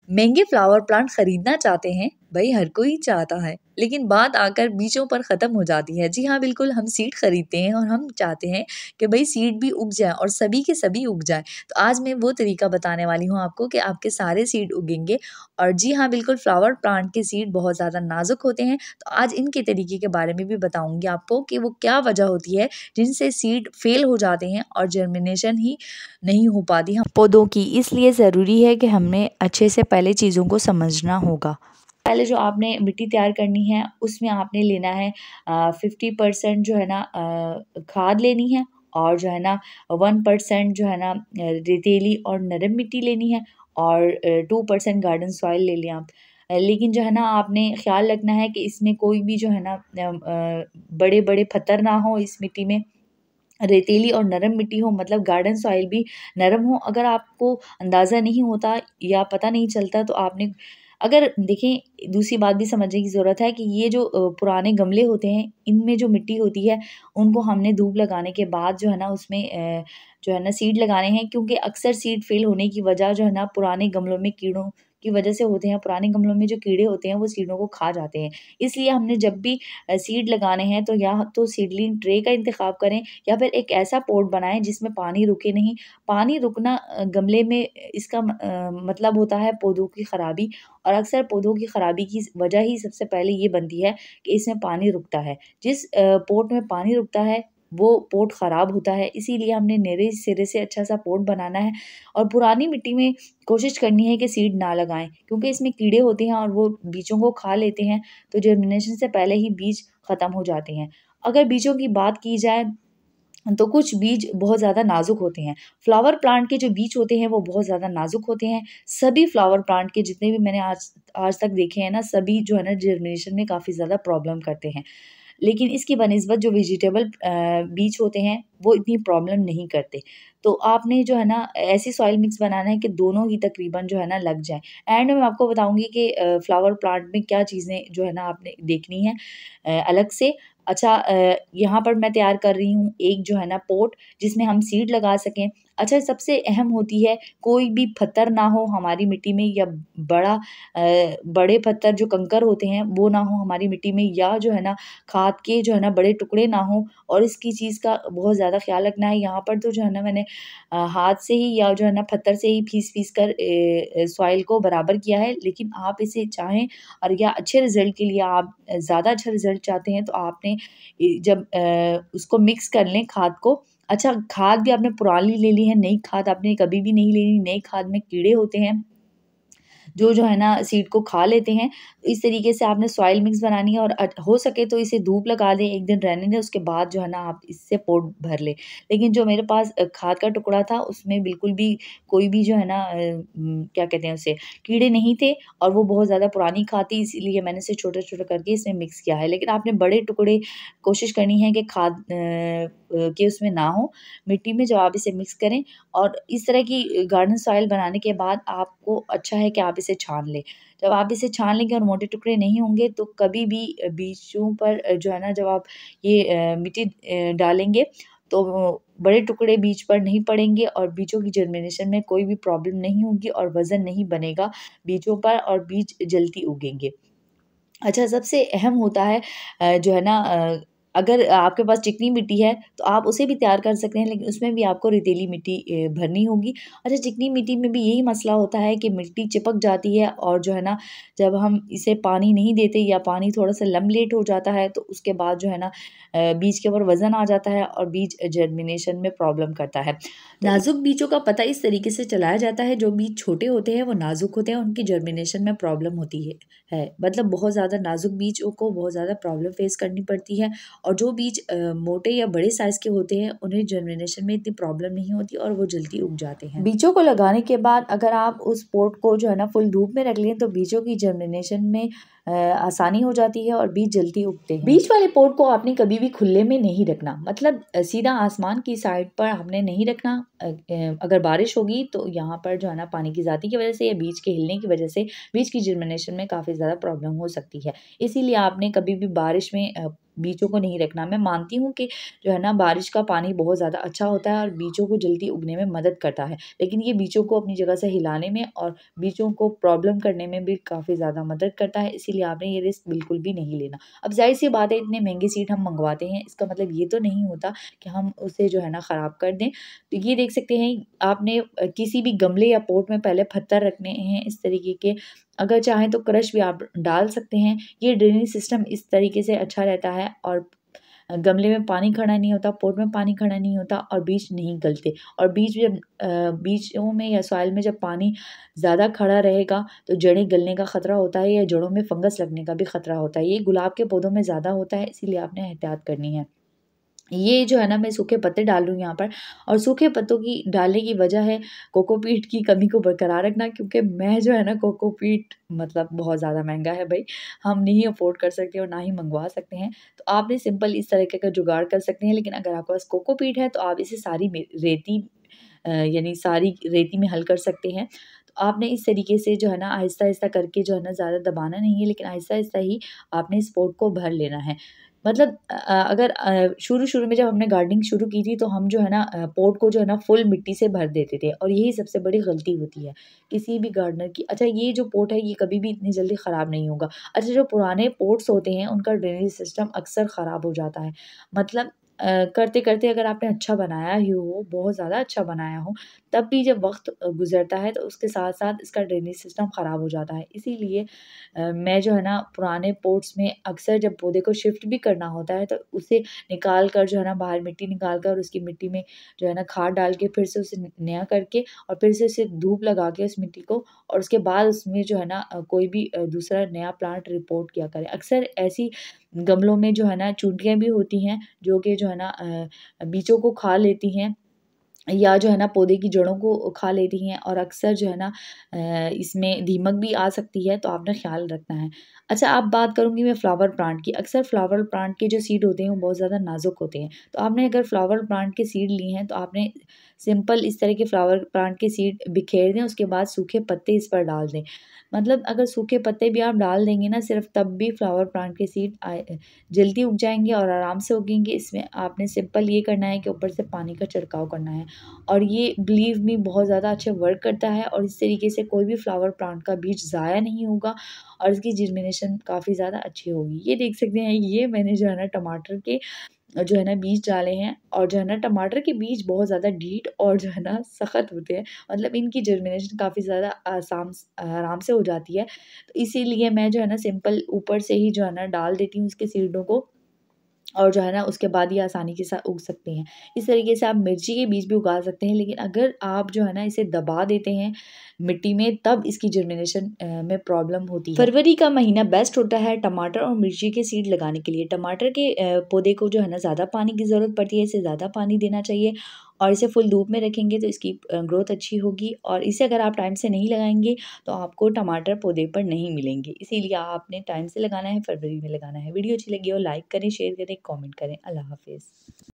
महंगे flower plant खरीदना चाहते हैं, भाई हर कोई चाहता है, लेकिन बात आकर बीजों पर ख़त्म हो जाती है। जी हाँ, बिल्कुल हम सीड खरीदते हैं और हम चाहते हैं कि भाई सीड भी उग जाए और सभी के सभी उग जाए। तो आज मैं वो तरीका बताने वाली हूँ आपको कि आपके सारे सीड उगेंगे। और जी हाँ, बिल्कुल फ्लावर प्लांट के सीड बहुत ज़्यादा नाजुक होते हैं, तो आज इनके तरीके के बारे में भी बताऊँगी आपको कि वो क्या वजह होती है जिनसे सीड फेल हो जाते हैं और जर्मिनेशन ही नहीं हो पाती हम पौधों की। इसलिए ज़रूरी है कि हमें अच्छे से पहले चीज़ों को समझना होगा। पहले जो आपने मिट्टी तैयार करनी है उसमें आपने लेना है 50% जो है ना खाद लेनी है, और जो है ना 1% जो है ना रेतीली और नरम मिट्टी लेनी है, और 2% गार्डन सॉइल ले लें आप। लेकिन जो है ना आपने ख्याल रखना है कि इसमें कोई भी जो है ना बड़े बड़े पत्थर ना हो इस मिट्टी में, रेतीली और नरम मिट्टी हो, मतलब गार्डन सॉइल भी नरम हो। अगर आपको अंदाज़ा नहीं होता या पता नहीं चलता तो आपने, अगर देखें, दूसरी बात भी समझने की ज़रूरत है कि ये जो पुराने गमले होते हैं इनमें जो मिट्टी होती है उनको हमने धूप लगाने के बाद जो है ना उसमें जो है ना सीड लगाने हैं, क्योंकि अक्सर सीड फेल होने की वजह जो है ना पुराने गमलों में कीड़ों की वजह से होते हैं। पुराने गमलों में जो कीड़े होते हैं वो सीडों को खा जाते हैं। इसलिए हमने जब भी सीड लगाने हैं तो या तो सीडलिंग ट्रे का इंतखाब करें या फिर एक ऐसा पॉट बनाएं जिसमें पानी रुके नहीं। पानी रुकना गमले में इसका मतलब होता है पौधों की खराबी, और अक्सर पौधों की खराबी की वजह ही सबसे पहले ये बनती है कि इसमें पानी रुकता है। जिस पॉट में पानी रुकता है वो पॉट ख़राब होता है, इसीलिए हमने नए सिरे से अच्छा सा पॉट बनाना है। और पुरानी मिट्टी में कोशिश करनी है कि सीड ना लगाएं, क्योंकि इसमें कीड़े होते हैं और वो बीजों को खा लेते हैं, तो जर्मिनेशन से पहले ही बीज ख़त्म हो जाते हैं। अगर बीजों की बात की जाए तो कुछ बीज बहुत ज़्यादा नाज़ुक होते हैं। फ्लावर प्लांट के जो बीज होते हैं वो बहुत ज़्यादा नाज़ुक होते हैं। सभी फ्लावर प्लांट के जितने भी मैंने आज आज तक देखे हैं ना, सभी जो है ना जर्मिनेशन में काफ़ी ज़्यादा प्रॉब्लम करते हैं। लेकिन इसकी बनिस्बत जो वेजिटेबल बीज होते हैं वो इतनी प्रॉब्लम नहीं करते। तो आपने जो है ना ऐसी सॉइल मिक्स बनाना है कि दोनों ही तकरीबन जो है ना लग जाएँ। एंड में मैं आपको बताऊँगी कि फ्लावर प्लांट में क्या चीज़ें जो है ना आपने देखनी है अलग से। अच्छा, यहाँ पर मैं तैयार कर रही हूँ एक जो है ना पॉट जिसमें हम सीड लगा सकें। अच्छा, सबसे अहम होती है कोई भी पत्थर ना हो हमारी मिट्टी में, या बड़े पत्थर जो कंकर होते हैं वो ना हो हमारी मिट्टी में, या जो है ना खाद के जो है ना बड़े टुकड़े ना हो। और इसकी चीज़ का बहुत ज़्यादा ख़्याल रखना है। यहाँ पर तो जो है ना मैंने हाथ से ही या जो है ना पत्थर से ही पीस-पीस कर सॉइल को बराबर किया है। लेकिन आप इसे चाहें और या अच्छे रिज़ल्ट के लिए आप ज़्यादा अच्छा रिज़ल्ट चाहते हैं तो आपने जब उसको मिक्स कर लें खाद को। अच्छा, खाद भी आपने पुरानी ले ली है, नई खाद आपने कभी भी नहीं लेनी। नई खाद में कीड़े होते हैं जो है ना सीड को खा लेते हैं। इस तरीके से आपने सॉइल मिक्स बनानी है, और हो सके तो इसे धूप लगा दें, 1 दिन रहने दें, उसके बाद जो है ना आप इससे पॉट भर लें। लेकिन जो मेरे पास खाद का टुकड़ा था उसमें बिल्कुल भी कोई भी जो है ना क्या कहते हैं उसे, कीड़े नहीं थे, और वो बहुत ज़्यादा पुरानी खाद थी, इसीलिए मैंने इसे छोटा-छोटा करके इसमें मिक्स किया है। लेकिन आपने बड़े टुकड़े कोशिश करनी है कि खाद के उसमें ना हो मिट्टी में जब आप इसे मिक्स करें। और इस तरह की गार्डन सॉइल बनाने के बाद आपको अच्छा है कि आप इसे छान लें। जब आप इसे छान लेंगे और मोटे टुकड़े नहीं होंगे तो कभी भी बीजों पर जो है ना जब आप ये मिट्टी डालेंगे तो बड़े टुकड़े बीज पर नहीं पड़ेंगे, और बीजों की जर्मिनेशन में कोई भी प्रॉब्लम नहीं होगी और वज़न नहीं बनेगा बीजों पर, और बीज जल्दी उगेंगे। अच्छा, सबसे अहम होता है जो है ना अगर आपके पास चिकनी मिट्टी है तो आप उसे भी तैयार कर सकते हैं, लेकिन उसमें भी आपको रेतीली मिट्टी भरनी होगी। अच्छा, चिकनी मिट्टी में भी यही मसला होता है कि मिट्टी चिपक जाती है, और जो है ना जब हम इसे पानी नहीं देते या पानी थोड़ा-सा लेट हो जाता है तो उसके बाद जो है ना बीज के ऊपर वज़न आ जाता है और बीज जर्मिनेशन में प्रॉब्लम करता है। नाज़ुक बीजों का पता इस तरीके से चलाया जाता है, जो बीज छोटे होते हैं वो नाज़ुक होते हैं, उनकी जर्मिनेशन में प्रॉब्लम होती है। मतलब बहुत ज़्यादा नाज़ुक बीजों को बहुत ज़्यादा प्रॉब्लम फेस करनी पड़ती है, और जो बीज मोटे या बड़े साइज़ के होते हैं उन्हें जर्मिनेशन में इतनी प्रॉब्लम नहीं होती और वो जल्दी उग जाते हैं। बीजों को लगाने के बाद अगर आप उस पॉट को जो है ना फुल धूप में रख लें तो बीजों की जर्मिनेशन में आसानी हो जाती है और बीज जल्दी उगते हैं। बीज वाले पॉट को आपने कभी भी खुले में नहीं रखना, मतलब सीधा आसमान की साइड पर आपने नहीं रखना। अगर बारिश होगी तो यहाँ पर जो है ना पानी की ज़्यादा की वजह से या बीज के हिलने की वजह से बीज की जर्मिनेशन में काफ़ी ज़्यादा प्रॉब्लम हो सकती है। इसीलिए आपने कभी भी बारिश में बीजों को नहीं रखना। मैं मानती हूँ कि जो है ना बारिश का पानी बहुत ज़्यादा अच्छा होता है और बीजों को जल्दी उगने में मदद करता है, लेकिन ये बीजों को अपनी जगह से हिलाने में और बीजों को प्रॉब्लम करने में भी काफ़ी ज़्यादा मदद करता है, इसीलिए आपने ये रिस्क बिल्कुल भी नहीं लेना। अब ज़ाहिर-सी बात है, इतने महँगे सीड हम मंगवाते हैं, इसका मतलब ये तो नहीं होता कि हम उसे जो है ना ख़राब कर दें। तो ये देख सकते हैं आपने किसी भी गमले या पॉट में पहले पत्थर रखने हैं इस तरीके के, अगर चाहें तो क्रश भी आप डाल सकते हैं। ये ड्रेनेज सिस्टम इस तरीके से अच्छा रहता है और गमले में पानी खड़ा नहीं होता, पॉट में पानी खड़ा नहीं होता और बीज नहीं गलते। और बीज जब बीजों में या सॉइल में जब पानी ज़्यादा खड़ा रहेगा तो जड़ें गलने का खतरा होता है या जड़ों में फंगस लगने का भी खतरा होता है। ये गुलाब के पौधों में ज़्यादा होता है, इसीलिए आपने एहतियात करनी है। ये जो है ना मैं सूखे पत्ते डाल रही हूँ यहाँ पर, और सूखे पत्तों की डालने की वजह है कोकोपीट की कमी को बरकरार रखना, क्योंकि मैं जो है ना कोकोपीट मतलब बहुत ज़्यादा महंगा है भाई, हम नहीं अफोर्ड कर सकते और ना ही मंगवा सकते हैं। तो आपने सिंपल इस तरीके का जुगाड़ कर सकते हैं, लेकिन अगर आपके पास कोकोपीट है तो आप इसे सारी रेती यानी सारी रेती में हल कर सकते हैं। तो आपने इस तरीके से जो है ना आहिस्ता-आहिस्ता करके जो है ना ज़्यादा दबाना नहीं है, लेकिन आहिस्ता-आहिस्ता ही आपने इस पॉट को भर लेना है। मतलब अगर शुरू-शुरू में जब हमने गार्डनिंग शुरू की थी तो हम जो है ना पॉट को जो है ना फुल मिट्टी से भर देते थे और यही सबसे बड़ी गलती होती है किसी भी गार्डनर की। अच्छा, ये जो पॉट है ये कभी भी इतनी जल्दी ख़राब नहीं होगा। अच्छा, जो पुराने पॉट्स होते हैं उनका ड्रेनेज सिस्टम अक्सर ख़राब हो जाता है। मतलब करते-करते अगर आपने अच्छा बनाया ही हो, बहुत ज़्यादा अच्छा बनाया हो, तब भी जब वक़्त गुज़रता है तो उसके साथ-साथ इसका ड्रेनेज सिस्टम ख़राब हो जाता है। इसीलिए मैं जो है ना पुराने पॉट्स में अक्सर जब पौधे को शिफ्ट भी करना होता है तो उसे निकाल कर जो है ना बाहर मिट्टी निकाल कर उसकी मिट्टी में जो है ना खाद डाल के फिर से उसे नया करके और फिर से उसे धूप लगा के उस मिट्टी को, और उसके बाद उसमें जो है ना कोई भी दूसरा नया प्लांट रिपोर्ट किया करें। अक्सर ऐसी गमलों में जो है ना चूंटियाँ भी होती हैं जो कि जो है ना बीजों को खा लेती हैं या जो है ना पौधे की जड़ों को खा लेती हैं, और अक्सर जो है ना इसमें दीमक भी आ सकती है, तो आपने ख़्याल रखना है। अच्छा, अब बात करूँगी मैं फ्लावर प्लांट की। अक्सर फ्लावर प्लांट के जो सीड होते हैं वो बहुत ज़्यादा नाज़ुक होते हैं, तो आपने अगर फ्लावर प्लांट के सीड लिए हैं तो आपने सिंपल इस तरह के फ्लावर प्लांट के सीड बिखेर दें, उसके बाद सूखे पत्ते इस पर डाल दें। मतलब अगर सूखे पत्ते भी आप डाल देंगे ना सिर्फ़, तब भी फ्लावर प्लांट के सीड जल्दी उग जाएँगे और आराम से उगेंगे। इसमें आपने सिंपल ये करना है कि ऊपर से पानी का छिड़काव करना है। और ये बिलीव मी बहुत ज़्यादा अच्छा वर्क करता है, और इस तरीके से कोई भी फ्लावर प्लांट का बीज ज़ाया नहीं होगा और इसकी जर्मिनेशन काफ़ी ज़्यादा अच्छी होगी। ये देख सकते हैं, ये मैंने जो है ना टमाटर के जो है ना बीज डाले हैं, और जो है ना टमाटर के बीज बहुत ज़्यादा ढीठ और जो है ना सख्त होते हैं, मतलब इनकी जर्मिनेशन काफ़ी ज़्यादा आराम से हो जाती है। तो इसीलिए मैं जो है ना सिंपल ऊपर से ही जो है ना डाल देती हूँ उसके सीडों को, और जो है ना उसके बाद ये आसानी के साथ उग सकते हैं। इस तरीके से आप मिर्ची के बीज भी उगा सकते हैं, लेकिन अगर आप जो है ना इसे दबा देते हैं मिट्टी में, तब इसकी जर्मिनेशन में प्रॉब्लम होती है। फरवरी का महीना बेस्ट होता है टमाटर और मिर्ची के सीड लगाने के लिए। टमाटर के पौधे को जो है ना ज़्यादा पानी की ज़रूरत पड़ती है, इसे ज़्यादा पानी देना चाहिए, और इसे फुल धूप में रखेंगे तो इसकी ग्रोथ अच्छी होगी, और इसे अगर आप टाइम से नहीं लगाएंगे तो आपको टमाटर पौधे पर नहीं मिलेंगे। इसीलिए आपने टाइम से लगाना है, फरवरी में लगाना है। वीडियो अच्छी लगी हो लाइक करें, शेयर करें, कमेंट करें। अल्लाह हाफ़िज़।